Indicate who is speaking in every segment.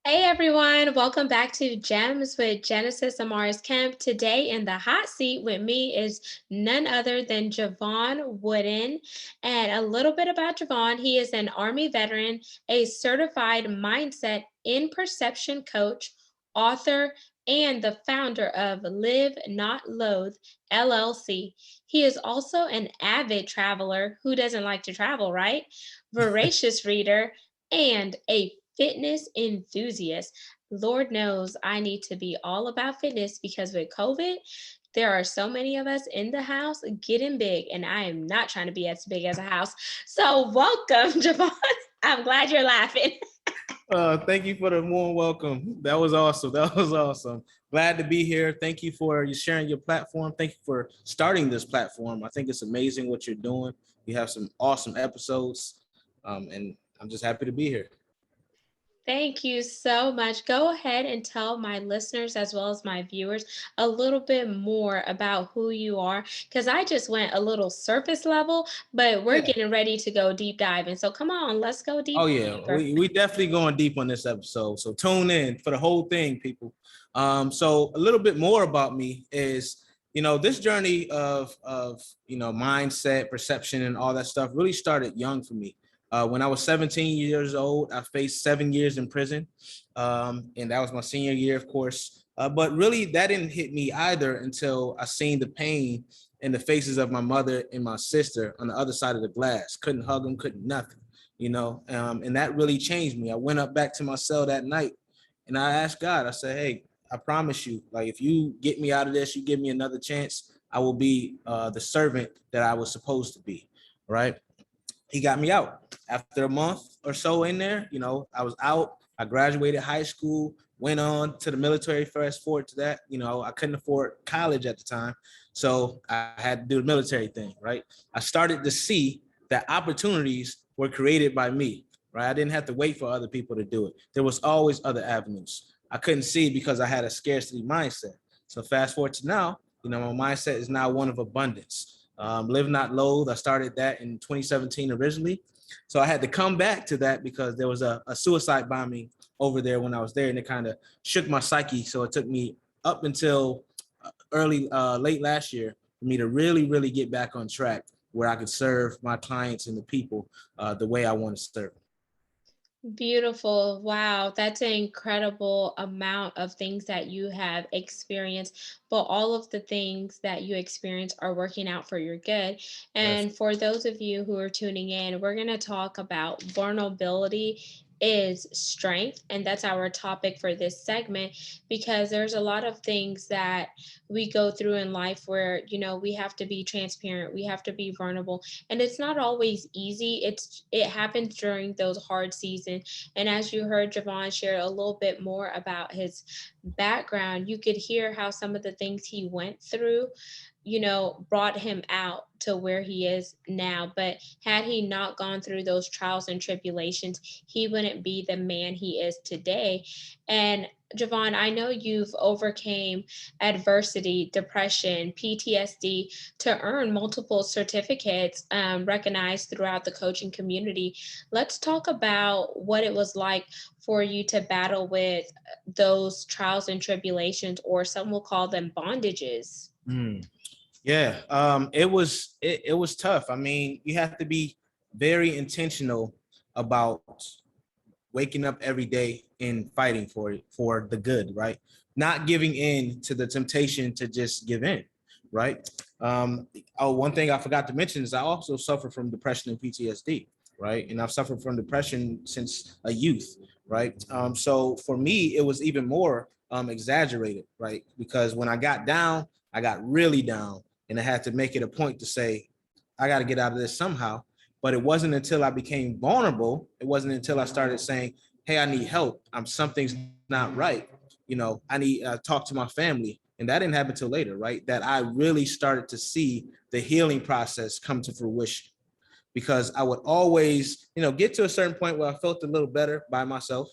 Speaker 1: Hey everyone, welcome back to Gems with Genesis Amaris Kemp. Today in the hot seat with me is none other than Jevon Wooden. And a little bit about Jevon, he is an Army veteran, a certified mindset in perception coach, author, and the founder of Live Not Loathe LLC. He is also an avid traveler who doesn't like to travel, right? Voracious reader and a fitness enthusiast. Lord knows I need to be all about fitness because with COVID, there are so many of us in the house getting big, and I am not trying to be as big as a house. So, welcome, Javon. I'm glad you're laughing.
Speaker 2: Thank you for the warm welcome. That was awesome. That was awesome. Glad to be here. Thank you for you sharing your platform. Thank you for starting this platform. I think it's amazing what you're doing. You have some awesome episodes, and I'm just happy to be here.
Speaker 1: Thank you so much. Go ahead and tell my listeners as well as my viewers a little bit more about who you are because I just went a little surface level, but we're
Speaker 2: Yeah.
Speaker 1: getting ready to go deep dive. And so, come on, let's go
Speaker 2: Oh yeah,
Speaker 1: deeper.
Speaker 2: we definitely going deep on this episode. So tune in for the whole thing, people. So a little bit more about me is, this journey of mindset, perception, and all that stuff really started young for me. When I was 17 years old, I faced 7 years in prison, and that was my senior year, of course. But really, that didn't hit me either until I seen the pain in the faces of my mother and my sister on the other side of the glass. Couldn't hug them, couldn't nothing. And that really changed me. I went up back to my cell that night and I asked God, I said, hey, I promise you, like, if you get me out of this, you give me another chance, I will be the servant that I was supposed to be. Right. He got me out after a month or so in there. I was out. I graduated high school, went on to the military. Fast forward to that, I couldn't afford college at the time. So I had to do the military thing. Right. I started to see that opportunities were created by me. Right. I didn't have to wait for other people to do it. There was always other avenues. I couldn't see because I had a scarcity mindset. So fast forward to now, my mindset is now one of abundance. Live Not Loathe. I started that in 2017 originally. So I had to come back to that because there was a suicide bombing over there when I was there, and it kind of shook my psyche. So it took me up until late last year for me to really, really get back on track where I could serve my clients and the people the way I want to serve them.
Speaker 1: Beautiful. Wow. That's an incredible amount of things that you have experienced, but all of the things that you experience are working out for your good.
Speaker 2: Yes.
Speaker 1: And for those of you who are tuning in, we're going to talk about vulnerability is strength. And that's our topic for this segment because there's a lot of things that we go through in life where, we have to be transparent, we have to be vulnerable, and it's not always easy. It happens during those hard seasons. And as you heard Jevon share a little bit more about his background, you could hear how some of the things he went through, brought him out to where he is now. But had he not gone through those trials and tribulations, he wouldn't be the man he is today. And Jevon, I know you've overcame adversity, depression, PTSD to earn multiple certificates recognized throughout the coaching community. Let's talk about what it was like for you to battle with those trials and tribulations, or some will call them bondages.
Speaker 2: Yeah, it was tough. I mean, you have to be very intentional about waking up every day and fighting for it, for the good, right? Not giving in to the temptation to just give in, right? One thing I forgot to mention is I also suffer from depression and PTSD, right? And I've suffered from depression since a youth, right? So for me, it was even more exaggerated, right? Because when I got down, I got really down, and I had to make it a point to say, I got to get out of this somehow. But it wasn't until I became vulnerable, it wasn't until I started saying, hey, I need help. Something's not right. I need to talk to my family. And that didn't happen until later, right? That I really started to see the healing process come to fruition. Because I would always, get to a certain point where I felt a little better by myself,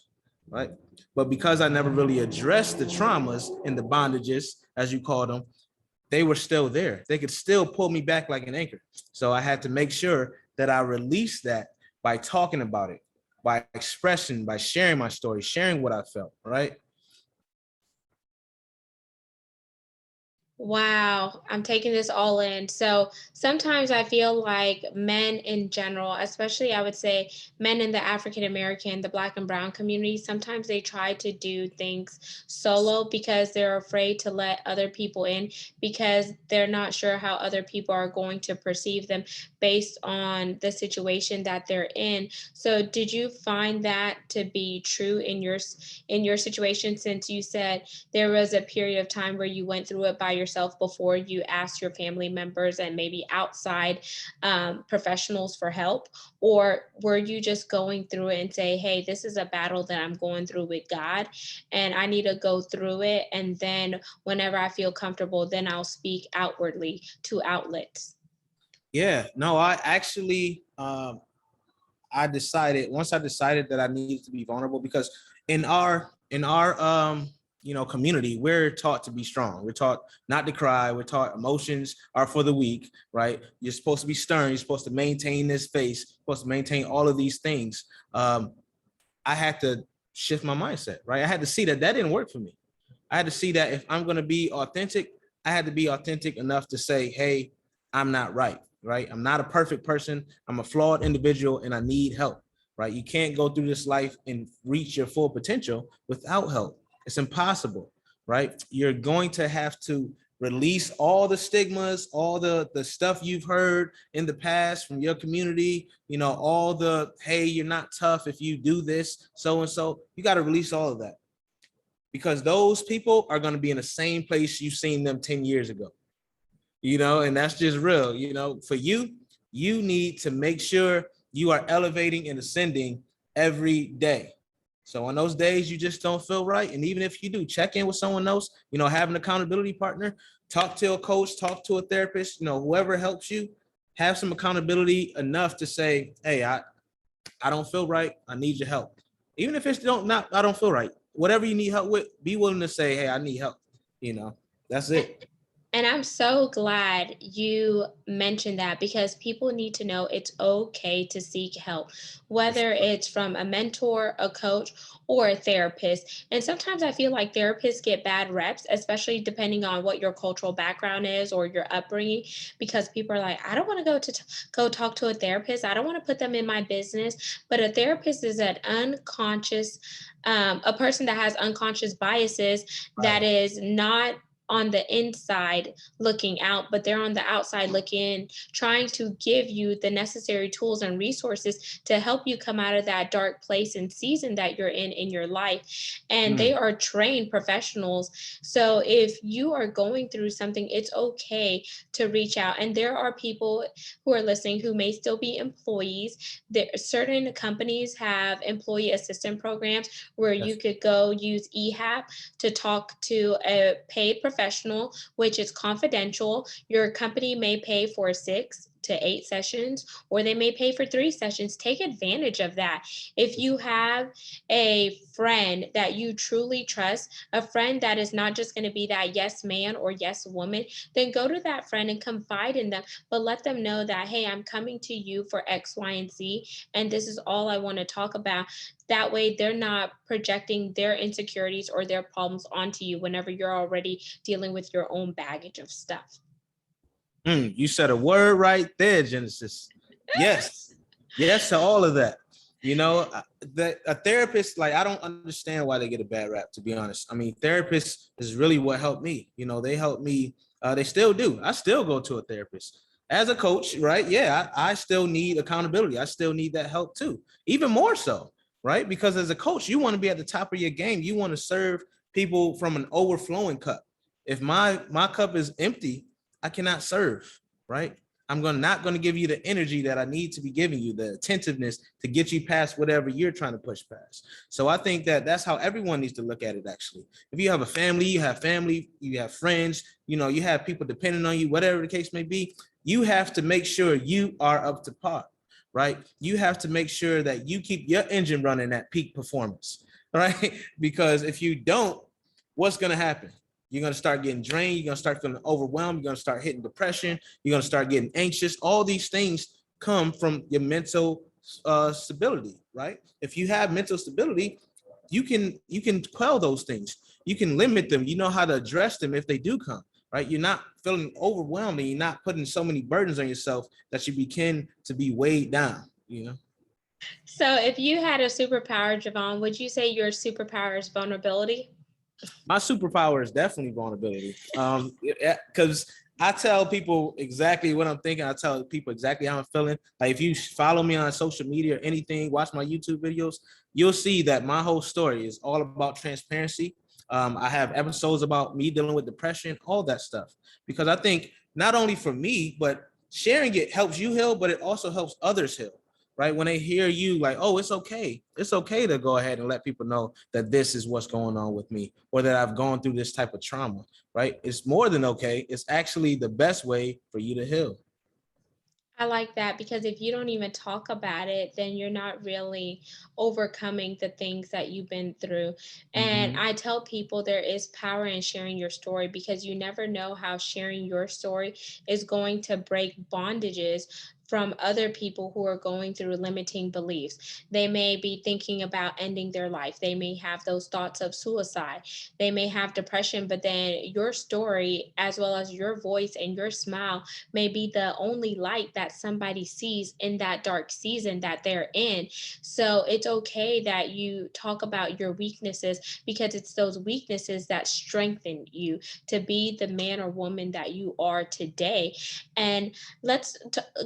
Speaker 2: right? But because I never really addressed the traumas and the bondages, as you call them, they were still there. They could still pull me back like an anchor. So I had to make sure that I released that by talking about it. by expressing, by sharing my story, sharing what I felt, right?
Speaker 1: Wow, I'm taking this all in. So sometimes I feel like men in general, especially I would say men in the African American, the Black and Brown community, sometimes they try to do things solo because they're afraid to let other people in because they're not sure how other people are going to perceive them based on the situation that they're in. So did you find that to be true in in your situation, since you said there was a period of time where you went through it by yourself before you asked your family members and maybe outside professionals for help? Or were you just going through it and say, hey, this is a battle that I'm going through with God and I need to go through it. And then whenever I feel comfortable, then I'll speak outwardly to outlets?
Speaker 2: Yeah, no, I actually, I decided once I decided that I needed to be vulnerable, because in our community, we're taught to be strong. We're taught not to cry. We're taught emotions are for the weak, right? You're supposed to be stern. You're supposed to maintain this face. You're supposed to maintain all of these things. I had to shift my mindset, right? I had to see that didn't work for me. I had to see that if I'm going to be authentic, I had to be authentic enough to say, hey, I'm not right, right? I'm not a perfect person. I'm a flawed individual and I need help, right? You can't go through this life and reach your full potential without help. It's impossible, right? You're going to have to release all the stigmas, all the stuff you've heard in the past from your community, all the, hey, you're not tough if you do this, so and so. You got to release all of that, because those people are going to be in the same place you've seen them 10 years ago, and that's just real. For you, you need to make sure you are elevating and ascending every day. So on those days you just don't feel right, and even if you do, check in with someone else, have an accountability partner, talk to a coach, talk to a therapist, whoever helps you, have some accountability enough to say, hey, I don't feel right. I need your help. Even if it's I don't feel right. Whatever you need help with, be willing to say, hey, I need help. That's it.
Speaker 1: And I'm so glad you mentioned that because people need to know it's okay to seek help, whether it's from a mentor, a coach, or a therapist. And sometimes I feel like therapists get bad reps, especially depending on what your cultural background is or your upbringing, because people are like, I don't want to go talk to a therapist. I don't want to put them in my business. But a therapist is an unconscious, a person that has unconscious biases that
Speaker 2: Right.
Speaker 1: is not on the inside looking out, but they're on the outside looking in, trying to give you the necessary tools and resources to help you come out of that dark place and season that you're in your life. And they
Speaker 2: Mm,
Speaker 1: are trained professionals. So if you are going through something, it's okay to reach out. And there are people who are listening who may still be employees. Certain companies have employee assistant programs where you
Speaker 2: yes.
Speaker 1: could go use EHAP to talk to a paid professional, which is confidential. Your company may pay for 6 to 8 sessions, or they may pay for 3 sessions. Take advantage of that. If you have a friend that you truly trust, a friend that is not just going to be that yes man or yes woman, then go to that friend and confide in them, but let them know that, hey, I'm coming to you for X, Y, and Z, and this is all I want to talk about. That way, they're not projecting their insecurities or their problems onto you whenever you're already dealing with your own baggage of stuff.
Speaker 2: You said a word right there, Genesis. Yes. Yes to all of that. A therapist, like, I don't understand why they get a bad rap, to be honest. I mean, therapists is really what helped me. They helped me. They still do. I still go to a therapist as a coach, right? Yeah, I still need accountability. I still need that help too, even more so, right? Because as a coach, you want to be at the top of your game. You want to serve people from an overflowing cup. If my cup is empty, I cannot serve, right? Not going to give you the energy that I need to be giving you, the attentiveness to get you past whatever you're trying to push past. So I think that that's how everyone needs to look at it. Actually, if you have a family, you have friends, you have people depending on you, whatever the case may be, you have to make sure you are up to par, right? You have to make sure that you keep your engine running at peak performance, right? Because if you don't, what's going to happen? You're going to start getting drained. You're going to start feeling overwhelmed. You're going to start hitting depression. You're going to start getting anxious. All these things come from your mental stability, right? If you have mental stability, you can quell those things. You can limit them. You know how to address them if they do come, right? You're not feeling overwhelmed, and you're not putting so many burdens on yourself that you begin to be weighed down, you know?
Speaker 1: So if you had a superpower, Jevon, would you say your superpower is vulnerability?
Speaker 2: My superpower is definitely vulnerability. Because I tell people exactly what I'm thinking. I tell people exactly how I'm feeling. Like if you follow me on social media or anything, watch my YouTube videos, you'll see that my whole story is all about transparency. I have episodes about me dealing with depression, all that stuff. Because I think not only for me, but sharing it helps you heal, but it also helps others heal, right? When they hear you like, oh, it's okay. It's okay to go ahead and let people know that this is what's going on with me, or that I've gone through this type of trauma, right? It's more than okay. It's actually the best way for you to heal.
Speaker 1: I like that because if you don't even talk about it, then you're not really overcoming the things that you've been through. And
Speaker 2: Mm-hmm.
Speaker 1: I tell people there is power in sharing your story because you never know how sharing your story is going to break bondages from other people who are going through limiting beliefs. They may be thinking about ending their life. They may have those thoughts of suicide. They may have depression, but then your story, as well as your voice and your smile, may be the only light that somebody sees in that dark season that they're in. So it's okay that you talk about your weaknesses because it's those weaknesses that strengthen you to be the man or woman that you are today. And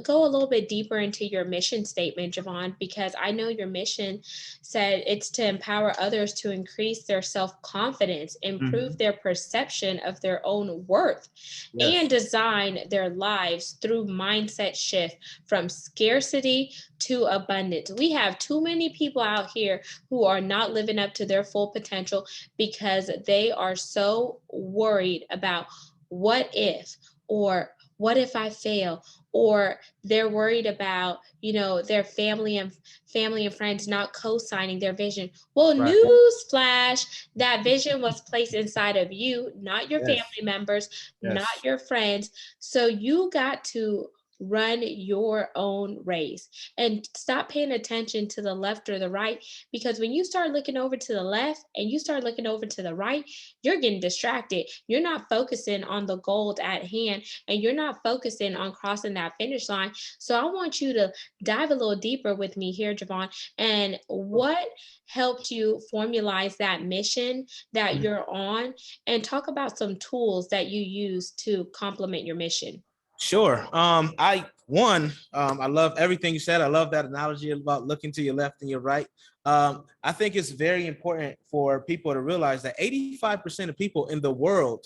Speaker 1: go a little bit deeper into your mission statement, Jevon, because I know your mission said it's to empower others to increase their self confidence, improve
Speaker 2: Mm-hmm.
Speaker 1: their perception of their own worth, and
Speaker 2: Yes.
Speaker 1: design their lives through mindset shift from scarcity to abundance. We have too many people out here who are not living up to their full potential because they are so worried about what if, or what if I fail, or they're worried about, their family and friends not co-signing their vision. Well,
Speaker 2: Right.
Speaker 1: news flash, that vision was placed inside of you, not your family
Speaker 2: Yes.
Speaker 1: members, not
Speaker 2: Yes.
Speaker 1: your friends. So you got to run your own race and stop paying attention to the left or the right, because when you start looking over to the left and you start looking over to the right, you're getting distracted. You're not focusing on the goal at hand, and you're not focusing on crossing that finish line. So I want you to dive a little deeper with me here, Jevon, and what helped you formalize that mission that you're on, and talk about some tools that you use to complement your mission.
Speaker 2: Sure. I love everything you said. I love that analogy about looking to your left and your right. I think it's very important for people to realize that 85% of people in the world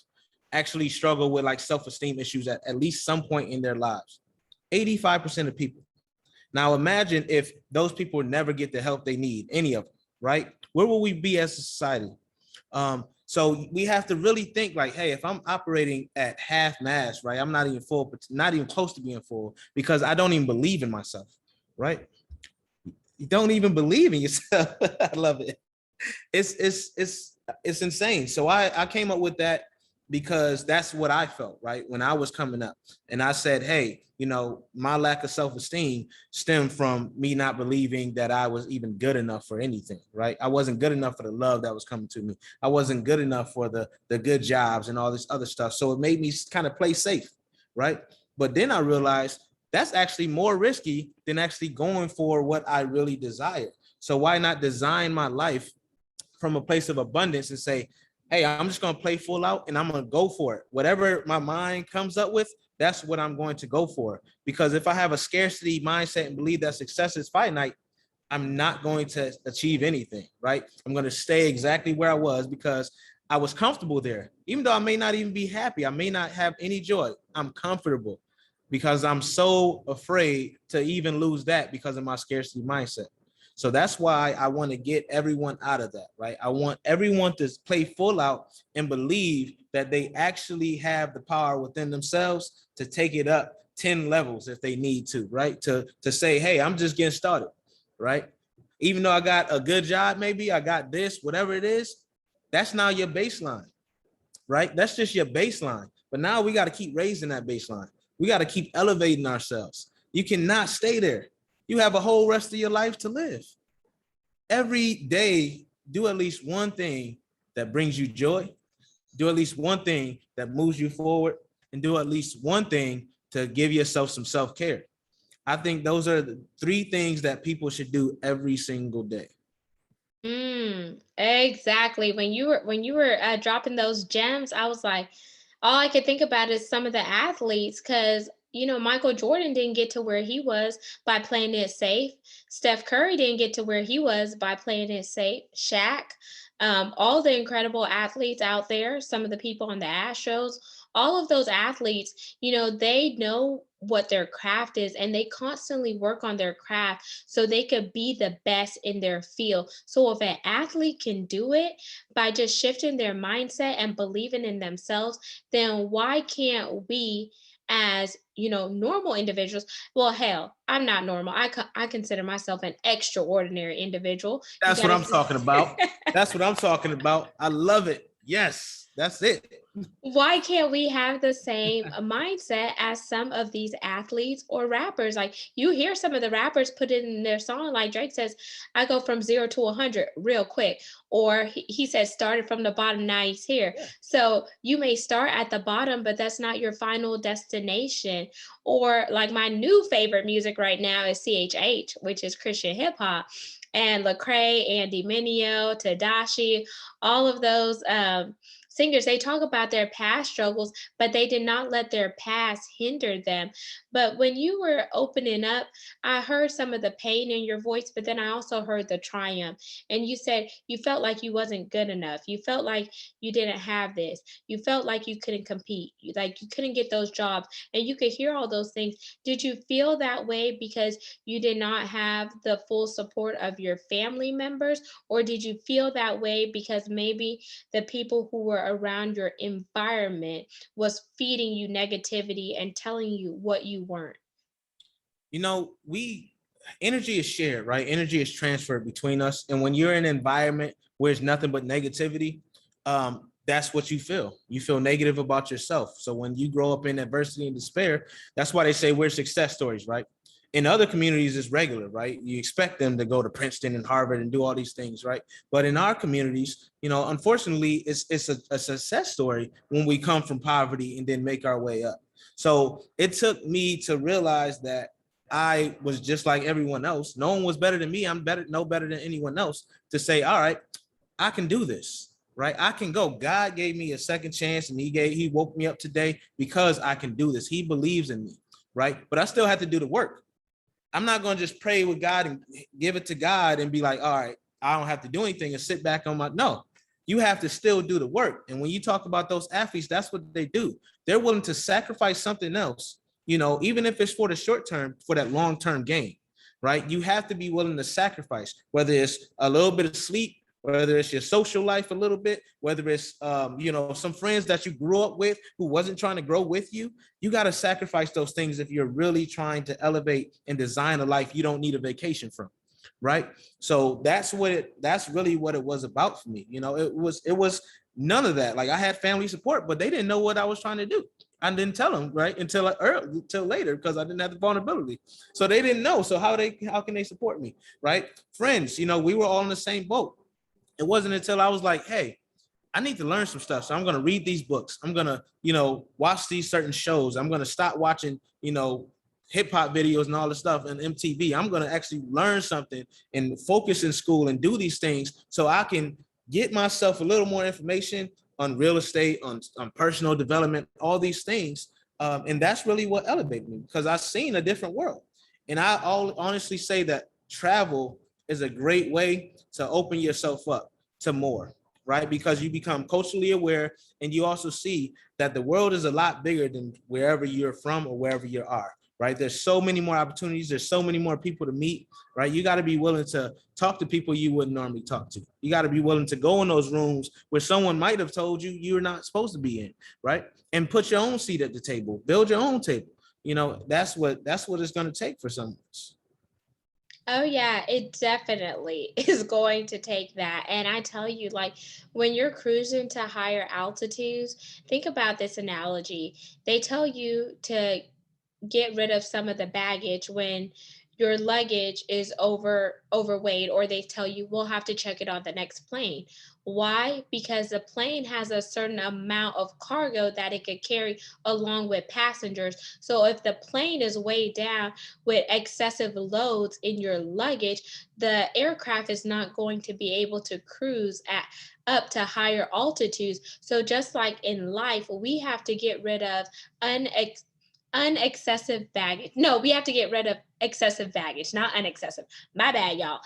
Speaker 2: actually struggle with like self-esteem issues at least some point in their lives. 85% of people. Now imagine if those people never get the help they need, any of them, right? Where will we be as a society? So we have to really think like, hey, if I'm operating at half mast, right? I'm not even full, but not even close to being full because I don't even believe in myself, right? You don't even believe in yourself. I love it. It's insane. So I came up with that because that's what I felt, right, when I was coming up. And I said, hey, my lack of self-esteem stemmed from me not believing that I was even good enough for anything, right? I wasn't good enough for the love that was coming to me. I wasn't good enough for the good jobs and all this other stuff. So it made me kind of play safe, right? But then I realized that's actually more risky than actually going for what I really desire. So why not design my life from a place of abundance and say, hey, I'm just going to play full out and I'm going to go for it. Whatever my mind comes up with, that's what I'm going to go for. Because if I have a scarcity mindset and believe that success is finite, I'm not going to achieve anything, right? I'm going to stay exactly where I was because I was comfortable there. Even though I may not even be happy, I may not have any joy, I'm comfortable because I'm so afraid to even lose that because of my scarcity mindset. So that's why I want to get everyone out of that, right? I want everyone to play full out and believe that they actually have the power within themselves to take it up 10 levels if they need to, right? To say, hey, I'm just getting started, right? Even though I got a good job, maybe I got this, whatever it is, that's now your baseline, right? That's just your baseline. But now we got to keep raising that baseline. We got to keep elevating ourselves. You cannot stay there. You have a whole rest of your life to live. Every day, do at least one thing that brings you joy, do at least one thing that moves you forward, and do at least one thing to give yourself some self-care. I think those are the 3 things that people should do every single day.
Speaker 1: Exactly. When you were dropping those gems, I was like, all I could think about is some of the athletes, because Michael Jordan didn't get to where he was by playing it safe. Steph Curry didn't get to where he was by playing it safe. Shaq, all the incredible athletes out there, some of the people on the Astros, all of those athletes, they know what their craft is, and they constantly work on their craft so they could be the best in their field. So if an athlete can do it by just shifting their mindset and believing in themselves, then why can't we, as normal individuals? Well, hell, I'm not normal. I consider myself an extraordinary individual. You
Speaker 2: That's what
Speaker 1: gotta
Speaker 2: I'm talking about. That's what I'm talking about. I love it. Yes, that's it.
Speaker 1: Why can't we have the same mindset as some of these athletes or rappers? Like, you hear some of the rappers put it in their song, like Drake says, I go from 0 to 100 real quick. Or he says, started from the bottom, now he's here.
Speaker 2: Yeah.
Speaker 1: So you may start at the bottom, but that's not your final destination. Or like my new favorite music right now is CHH, which is Christian hip hop. And Lecrae, Andy Mineo, Tadashi, all of those singers, they talk about their past struggles, but they did not let their past hinder them. But when you were opening up, I heard some of the pain in your voice, but then I also heard the triumph. And you said you felt like you wasn't good enough. You felt like you didn't have this. You felt like you couldn't compete, like you couldn't get those jobs. And you could hear all those things. Did you feel that way because you did not have the full support of your family members? Or did you feel that way because maybe the people who were around your environment was feeding you negativity and telling you what you weren't?
Speaker 2: We energy is shared, right? Energy is transferred between us. And when you're in an environment where it's nothing but negativity, that's what you feel. You feel negative about yourself. So when you grow up in adversity and despair, that's why they say we're success stories, right? In other communities, it's regular, right? You expect them to go to Princeton and Harvard and do all these things, right? But in our communities, unfortunately, it's a success story when we come from poverty and then make our way up. So it took me to realize that I was just like everyone else. No one was better than me. I'm no better than anyone else, to say, all right, I can do this, right? I can go. God gave me a second chance, and he woke me up today because I can do this. He believes in me, right? But I still have to do the work. I'm not going to just pray with God and give it to God and be like, all right, I don't have to do anything and sit back on my, no, you have to still do the work. And when you talk about those athletes, that's what they do. They're willing to sacrifice something else, even if it's for the short term, for that long-term gain, right? You have to be willing to sacrifice, whether it's a little bit of sleep, whether it's your social life a little bit, whether it's, some friends that you grew up with who wasn't trying to grow with you. You got to sacrifice those things if you're really trying to elevate and design a life you don't need a vacation from, right? So that's really what it was about for me. It was none of that. Like, I had family support, but they didn't know what I was trying to do. I didn't tell them, right, until later, because I didn't have the vulnerability. So they didn't know. So how can they support me, right? Friends, we were all in the same boat. It wasn't until I was like, hey, I need to learn some stuff. So I'm going to read these books. I'm going to, watch these certain shows. I'm going to stop watching, hip hop videos and all the stuff and MTV. I'm going to actually learn something and focus in school and do these things so I can get myself a little more information on real estate, on personal development, all these things. And that's really what elevated me, because I've seen a different world. And I'll honestly say that travel is a great way to open yourself up to more, right? Because you become culturally aware, and you also see that the world is a lot bigger than wherever you're from or wherever you are, right? There's so many more opportunities. There's so many more people to meet, right? You got to be willing to talk to people you wouldn't normally talk to. You got to be willing to go in those rooms where someone might have told you you're not supposed to be in, right? And put your own seat at the table, build your own table. That's what it's going to take for some of us.
Speaker 1: Oh yeah, it definitely is going to take that. And I tell you, like, when you're cruising to higher altitudes, think about this analogy. They tell you to get rid of some of the baggage when your luggage is overweight, or they tell you we'll have to check it on the next plane. Why? Because the plane has a certain amount of cargo that it could carry along with passengers. So if the plane is weighed down with excessive loads in your luggage, the aircraft is not going to be able to cruise at up to higher altitudes. So just like in life, we have to get rid of unex unexcessive baggage. No, we have to get rid of excessive baggage, not unexcessive. My bad, y'all.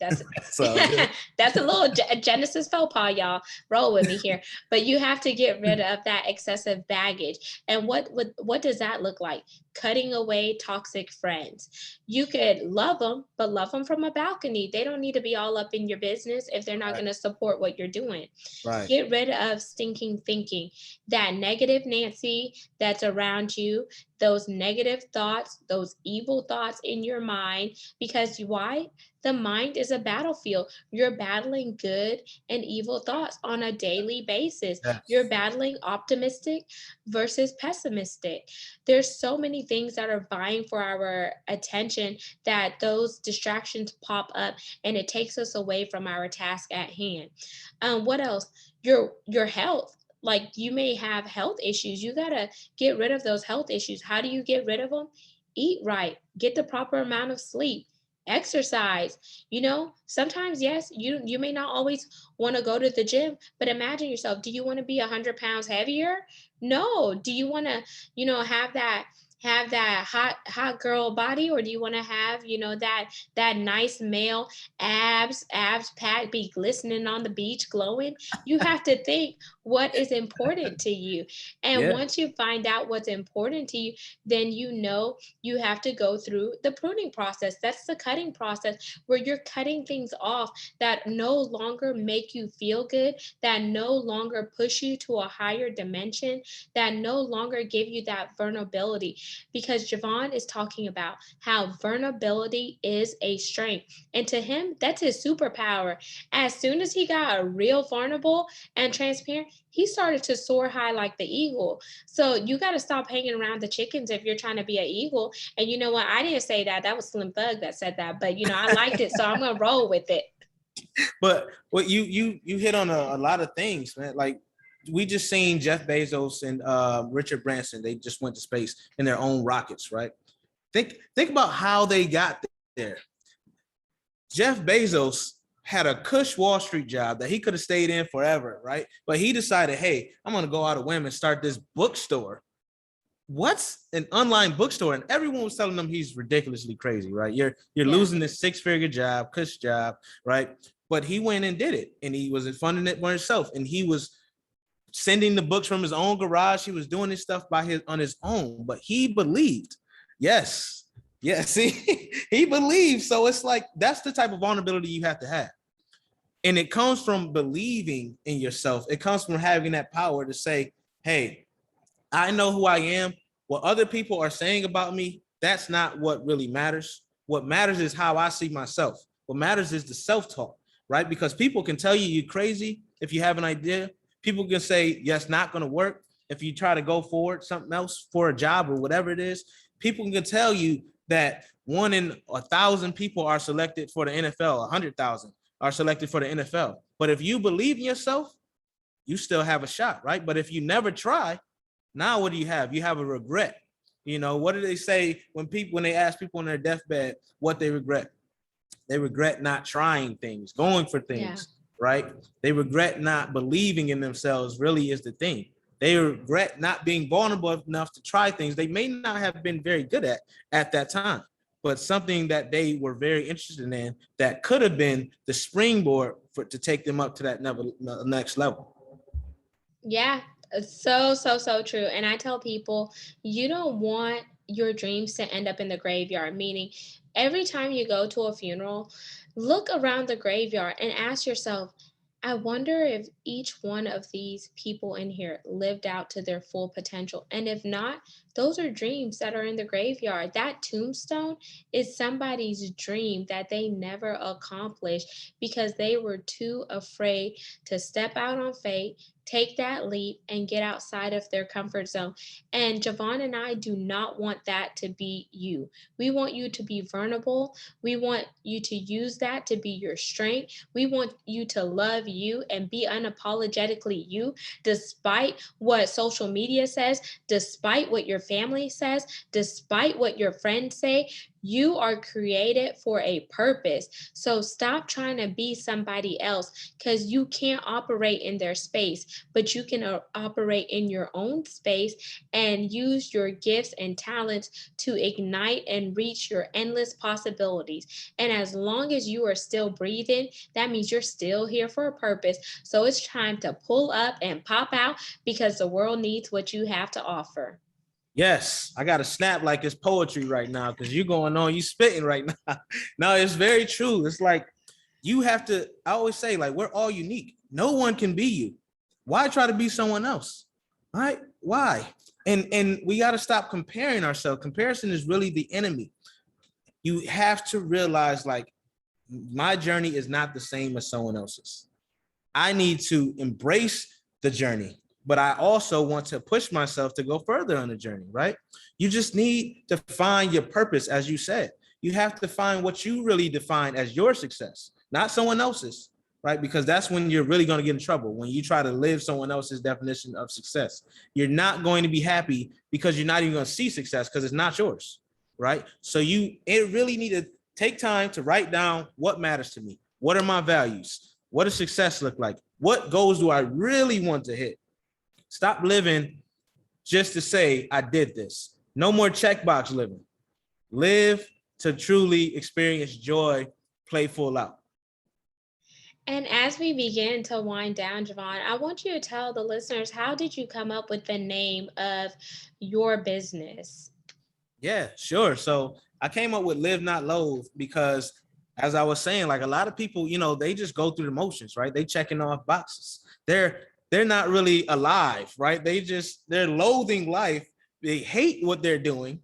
Speaker 1: That's
Speaker 2: So good.
Speaker 1: that's a little Genesis faux pas, y'all. Roll with me here. But you have to get rid of that excessive baggage. And what does that look like? Cutting away toxic friends. You could love them, but love them from a balcony. They don't need to be all up in your business if they're not
Speaker 2: Right.
Speaker 1: going to support what you're doing.
Speaker 2: Right.
Speaker 1: Get rid of stinking thinking. That negative Nancy that's around you, those negative thoughts, those evil thoughts in your mind. Because why? The mind is a battlefield. You're battling good and evil thoughts on a daily basis. You're
Speaker 2: Yes.
Speaker 1: battling optimistic versus pessimistic. There's so many things that are vying for our attention that those distractions pop up and it takes us away from our task at hand. What else? Your health. Like, you may have health issues. You got to get rid of those health issues. How do you get rid of them? Eat right, get the proper amount of sleep, exercise. Sometimes, yes, you may not always want to go to the gym, but imagine yourself, do you want to be 100 pounds heavier? No. Do you want to, have that hot girl body, or do you want to have, that nice male abs packed, be glistening on the beach glowing? You have to think what is important to you. And
Speaker 2: Yeah.
Speaker 1: once you find out what's important to you, then you have to go through the pruning process. That's the cutting process, where you're cutting things off that no longer make you feel good, that no longer push you to a higher dimension, that no longer give you that vulnerability. Because Jevon is talking about how vulnerability is a strength. And to him, that's his superpower. As soon as he got real vulnerable and transparent, he started to soar high like the eagle. So you got to stop hanging around the chickens if you're trying to be an eagle. And you know what? I didn't say that. That was Slim Thug that said that. But I liked it, so I'm gonna roll with it.
Speaker 2: But what you hit on a lot of things, man. Like, we just seen Jeff Bezos and Richard Branson. They just went to space in their own rockets, right? Think about how they got there. Jeff Bezos had a cush Wall Street job that he could have stayed in forever, right? But he decided, hey, I'm going to go out of whim and start this bookstore. What's an online bookstore? And everyone was telling him he's ridiculously crazy, right? You're losing this six-figure job, cush job, right? But he went and did it, and he was funding it for himself, and he was sending the books from his own garage. He was doing this stuff on his own, but he believed. Yes. See, he believed. So it's like, that's the type of vulnerability you have to have. And it comes from believing in yourself. It comes from having that power to say, hey, I know who I am. What other people are saying about me, that's not what really matters. What matters is how I see myself. What matters is the self-talk, right? Because people can tell you you're crazy if you have an idea. People can say, yes, not going to work. If you try to go forward, something else for a job or whatever it is, people can tell you that 1 in 1,000 people are selected for the NFL, 100,000 are selected for the NFL. But if you believe in yourself, you still have a shot, right? But if you never try, now what do you have? You have a regret. What do they say when they ask people on their deathbed what they regret? They regret not trying things, going for things, right? They regret not believing in themselves really is the thing. They regret not being vulnerable enough to try things they may not have been very good at that time, but something that they were very interested in that could have been the springboard to take them up to that next level.
Speaker 1: Yeah, so true. And I tell people, you don't want your dreams to end up in the graveyard, meaning every time you go to a funeral, look around the graveyard and ask yourself, I wonder if each one of these people in here lived out to their full potential. And if not, Those are dreams that are in the graveyard. That tombstone is somebody's dream that they never accomplished because they were too afraid to step out on faith, take that leap, and get outside of their comfort zone. And Jevon and I do not want that to be you. We want you to be vulnerable. We want you to use that to be your strength. We want you to love you and be unapologetically you, despite what social media says, despite what your family says, despite what your friends say. You are created for a purpose. So stop trying to be somebody else because you can't operate in their space, but you can operate in your own space and use your gifts and talents to ignite and reach your endless possibilities. And as long as you are still breathing, that means you're still here for a purpose. So it's time to pull up and pop out because the world needs what you have to offer.
Speaker 2: Yes, I got to snap like it's poetry right now because you're going on, you spitting right now. No, it's very true. It's like you have to, I always say, like, we're all unique. No one can be you. Why try to be someone else? All right? Why? And we got to stop comparing ourselves. Comparison is really the enemy. You have to realize, like, my journey is not the same as someone else's. I need to embrace the journey, but I also want to push myself to go further on the journey, right? You just need to find your purpose, as you said. You have to find what you really define as your success, not someone else's, right? Because that's when you're really going to get in trouble. When you try to live someone else's definition of success, you're not going to be happy because you're not even going to see success because it's not yours, right? So it really need to take time to write down what matters to me. What are my values? What does success look like? What goals do I really want to hit? Stop living just to say I did this. No more checkbox living. Live to truly experience joy, play full out.
Speaker 1: And as we begin to wind down, Jevon, I want you to tell the listeners, how did you come up with the name of your business?
Speaker 2: Yeah, sure. So I came up with Live Not Loathe because, as I was saying, like, a lot of people, they just go through the motions, right? They checking off boxes. They're not really alive, right? They're loathing life. They hate what they're doing.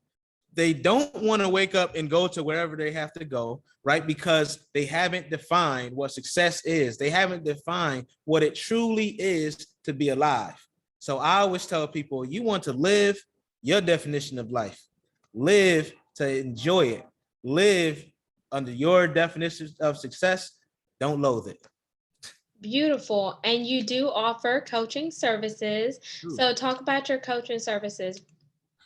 Speaker 2: They don't want to wake up and go to wherever they have to go, right? Because they haven't defined what success is. They haven't defined what it truly is to be alive. So I always tell people, you want to live your definition of life. Live to enjoy it. Live under your definition of success. Don't loathe it.
Speaker 1: Beautiful. And you do offer coaching services.
Speaker 2: True.
Speaker 1: So talk about your coaching services.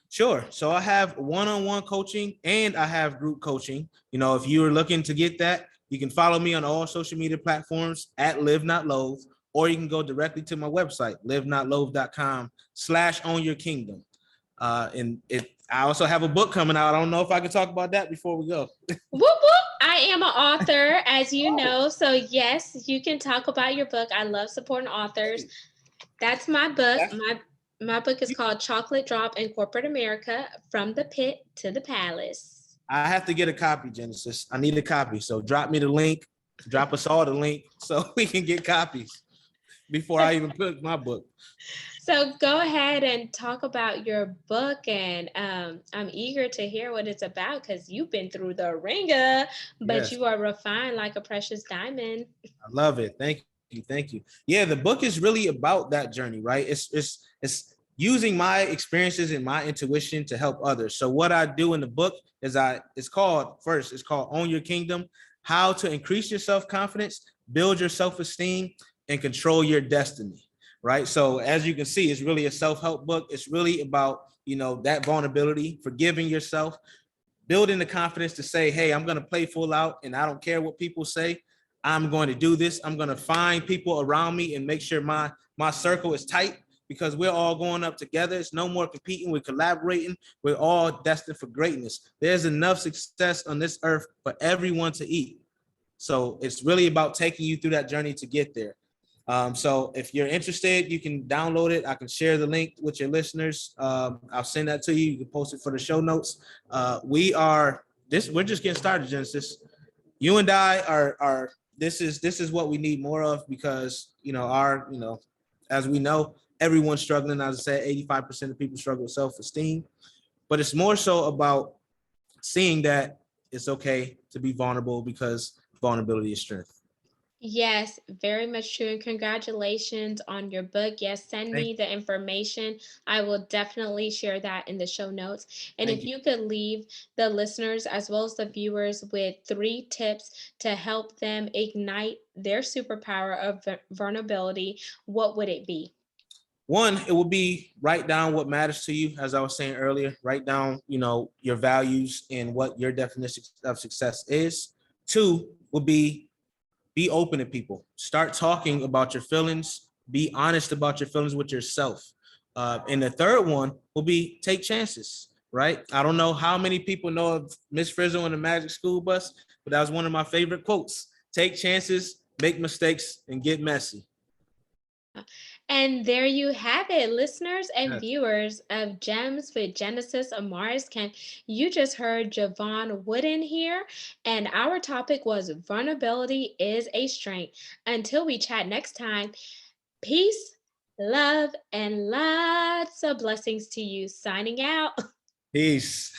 Speaker 2: Sure. So I have one-on-one coaching and I have group coaching. If you're looking to get that, you can follow me on all social media platforms at Live Not Loathe, or you can go directly to my website, livenotloathe.com/ownyourkingdom. I also have a book coming out. I don't know if I can talk about that before we go.
Speaker 1: Whoop whoop. I am an author, as you know. So yes, you can talk about your book. I love supporting authors. That's my book. My book is called Chocolate Drop in Corporate America, From the Pit to the Palace.
Speaker 2: I have to get a copy, Genesis. I need a copy. So drop me the link. Drop us all the link so we can get copies before I even put my book.
Speaker 1: So go ahead and talk about your book, and I'm eager to hear what it's about because you've been through the ringer, but yes, you are refined like a precious diamond.
Speaker 2: I love it. Thank you. Yeah, the book is really about that journey, right? It's using my experiences and my intuition to help others. So what I do in the book is it's called Own Your Kingdom: How to Increase Your Self-Confidence, Build Your Self-Esteem, and Control Your Destiny. Right. So as you can see, it's really a self-help book. It's really about, that vulnerability, forgiving yourself, building the confidence to say, hey, I'm going to play full out and I don't care what people say. I'm going to do this. I'm going to find people around me and make sure my circle is tight because we're all going up together. It's no more competing. We're collaborating. We're all destined for greatness. There's enough success on this earth for everyone to eat. So it's really about taking you through that journey to get there. So if you're interested, you can download it. I can share the link with your listeners. I'll send that to you. You can post it for the show notes. We're just getting started, Genesis. You and I are this is what we need more of because, as we know, everyone's struggling. As I said, 85% of people struggle with self-esteem. but it's more so about seeing that it's okay to be vulnerable because vulnerability is strength.
Speaker 1: Yes, very much true. And congratulations on your book. Yes, send
Speaker 2: Thank
Speaker 1: me the information. I will definitely share that in the show notes. And
Speaker 2: thank
Speaker 1: if
Speaker 2: you.
Speaker 1: you could leave the listeners as well as the viewers with 3 tips to help them ignite their superpower of vulnerability, what would it be?
Speaker 2: One, it would be write down what matters to you, as I was saying earlier. Write down, your values and what your definition of success is. Two would be open to people. Start talking about your feelings. Be honest about your feelings with yourself. And the third one will be take chances. Right? I don't know how many people know of Miss Frizzle and the Magic School Bus, but that was one of my favorite quotes. Take chances, make mistakes, and get messy.
Speaker 1: And there you have it, listeners and
Speaker 2: Yes.
Speaker 1: viewers of Gems with Genesis Amaris Kemp. You just heard Jevon Wooden here, and our topic was vulnerability is a strength. Until we chat next time, peace, love, and lots of blessings to you. Signing out.
Speaker 2: Peace.